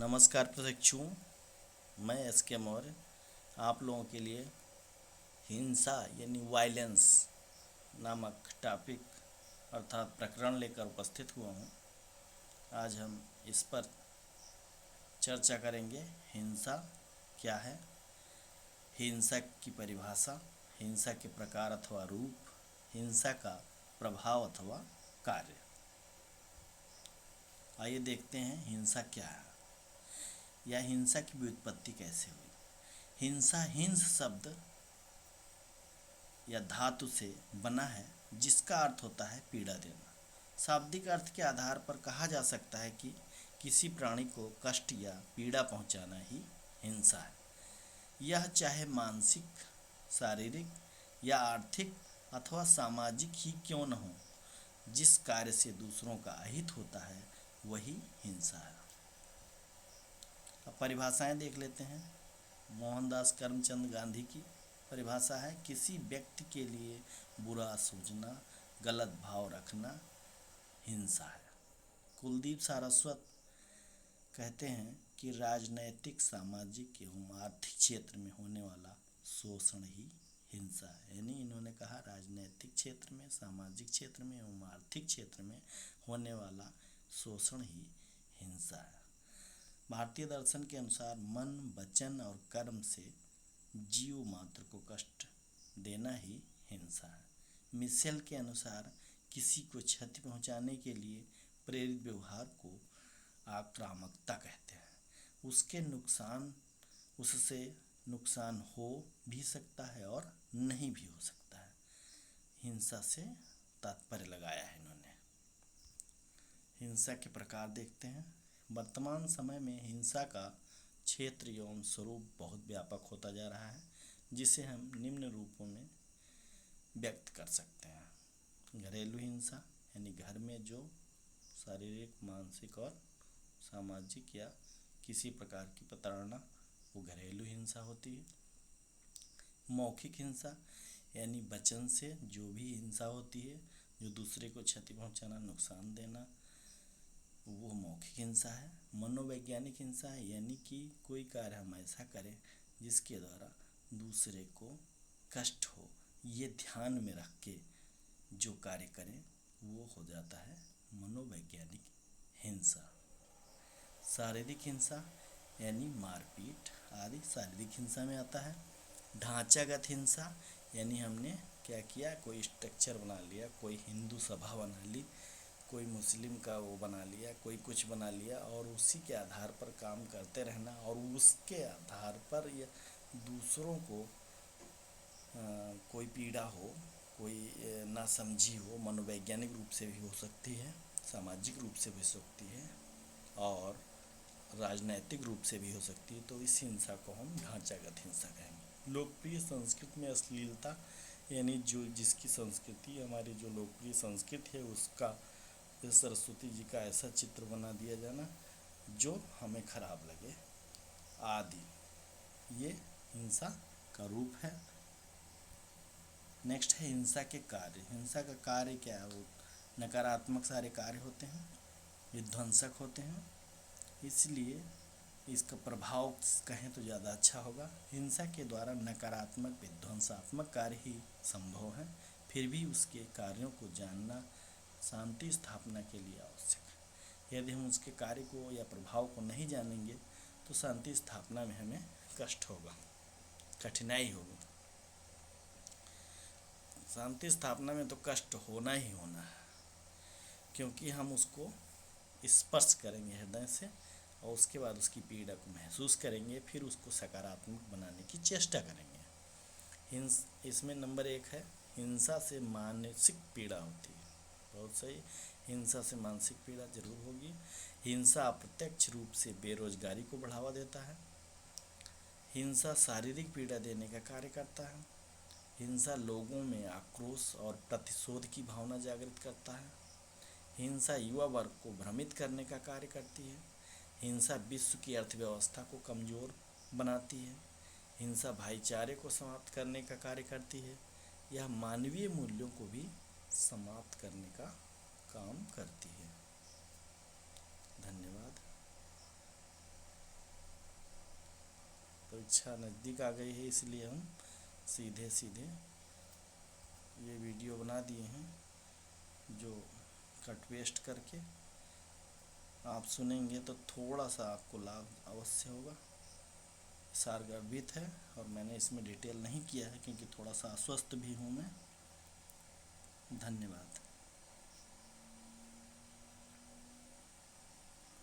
नमस्कार प्रशिक्षुओं, मैं एस के मौर्य आप लोगों के लिए हिंसा यानी वायलेंस नामक टॉपिक अर्थात प्रकरण लेकर उपस्थित हुआ हूँ। आज हम इस पर चर्चा करेंगे। हिंसा क्या है, हिंसा की परिभाषा, हिंसा के प्रकार अथवा रूप, हिंसा का प्रभाव अथवा कार्य। आइए देखते हैं हिंसा क्या है या हिंसा की व्युत्पत्ति कैसे हुई। हिंसा हिंस शब्द या धातु से बना है जिसका अर्थ होता है पीड़ा देना। शाब्दिक अर्थ के आधार पर कहा जा सकता है कि किसी प्राणी को कष्ट या पीड़ा पहुंचाना ही हिंसा है। यह चाहे मानसिक, शारीरिक या आर्थिक अथवा सामाजिक ही क्यों न हो, जिस कार्य से दूसरों का अहित होता है वही हिंसा है। अब परिभाषाएं देख लेते हैं। मोहनदास करमचंद गांधी की परिभाषा है, किसी व्यक्ति के लिए बुरा सोचना, गलत भाव रखना हिंसा है। कुलदीप सारस्वत कहते हैं कि राजनैतिक, सामाजिक एवं आर्थिक क्षेत्र में होने वाला शोषण ही हिंसा है। यानी इन्होंने कहा राजनैतिक क्षेत्र में, सामाजिक क्षेत्र में एवं आर्थिक क्षेत्र में होने वाला शोषण ही हिंसा है। भारतीय दर्शन के अनुसार मन, वचन और कर्म से जीव मात्र को कष्ट देना ही हिंसा है। मिशेल के अनुसार किसी को क्षति पहुंचाने के लिए प्रेरित व्यवहार को आक्रामकता कहते हैं। उससे नुकसान हो भी सकता है और नहीं भी हो सकता है। हिंसा से तात्पर्य लगाया है इन्होंने। हिंसा के प्रकार देखते हैं। वर्तमान समय में हिंसा का क्षेत्र एवं स्वरूप बहुत व्यापक होता जा रहा है, जिसे हम निम्न रूपों में व्यक्त कर सकते हैं। घरेलू हिंसा यानी घर में जो शारीरिक, मानसिक और सामाजिक या किसी प्रकार की प्रताड़ना, वो घरेलू हिंसा होती है। मौखिक हिंसा यानी वचन से जो भी हिंसा होती है, जो दूसरे को क्षति पहुंचाना, नुकसान देना, वो मौखिक हिंसा है। मनोवैज्ञानिक हिंसा है यानी कि कोई कार्य हम ऐसा करें जिसके द्वारा दूसरे को कष्ट हो, ये ध्यान में रख के जो कार्य करें वो हो जाता है मनोवैज्ञानिक हिंसा। शारीरिक हिंसा यानी मारपीट आदि शारीरिक हिंसा में आता है। ढांचागत हिंसा यानी हमने क्या किया, कोई स्ट्रक्चर बना लिया, कोई हिंदू सभा बना ली, कोई मुस्लिम का वो बना लिया, कोई कुछ बना लिया और उसी के आधार पर काम करते रहना और उसके आधार पर या दूसरों को कोई पीड़ा हो, कोई नासमझी हो, मनोवैज्ञानिक रूप से भी हो सकती है, सामाजिक रूप से भी हो सकती है और राजनैतिक रूप से भी हो सकती है। तो इस हिंसा को हम ढांचागत हिंसा कहेंगे। लोकप्रिय संस्कृति में अश्लीलता यानी जो जिसकी संस्कृति, हमारी जो लोकप्रिय संस्कृति है उसका, सरस्वती जी का ऐसा चित्र बना दिया जाना जो हमें खराब लगे आदि, ये हिंसा का रूप है। नेक्स्ट है हिंसा के कार्य। हिंसा का कार्य क्या है, वो नकारात्मक सारे कार्य होते हैं, विध्वंसक होते हैं, इसलिए इसका प्रभाव कहें तो ज़्यादा अच्छा होगा। हिंसा के द्वारा नकारात्मक, विध्वंसात्मक कार्य ही संभव है, फिर भी उसके कार्यों को जानना शांति स्थापना के लिए आवश्यक है। यदि हम उसके कार्य को या प्रभाव को नहीं जानेंगे तो शांति स्थापना में हमें कष्ट होगा, कठिनाई होगी। शांति स्थापना में तो कष्ट होना ही होना है, क्योंकि हम उसको स्पर्श करेंगे हृदय से और उसके बाद उसकी पीड़ा को महसूस करेंगे, फिर उसको सकारात्मक बनाने की चेष्टा करेंगे। इसमें नंबर 1 है, हिंसा से मानसिक पीड़ा होती है। बहुत सही, हिंसा से मानसिक पीड़ा जरूर होगी। हिंसा अप्रत्यक्ष रूप से बेरोजगारी को बढ़ावा देता है। हिंसा शारीरिक पीड़ा देने का कार्य करता है। हिंसा लोगों में आक्रोश और प्रतिशोध की भावना जागृत करता है। हिंसा युवा वर्ग को भ्रमित करने का कार्य करती है। हिंसा विश्व की अर्थव्यवस्था को कमज़ोर बनाती है। हिंसा भाईचारे को समाप्त करने का कार्य करती है। यह मानवीय मूल्यों को भी समाप्त करने का काम करती है। धन्यवाद। परीक्षा नज़दीक आ गई है, इसलिए हम सीधे सीधे ये वीडियो बना दिए हैं, जो कट पेस्ट करके आप सुनेंगे तो थोड़ा सा आपको लाभ अवश्य होगा। सारगर्भित है और मैंने इसमें डिटेल नहीं किया है क्योंकि थोड़ा सा अस्वस्थ भी हूँ मैं। धन्यवाद।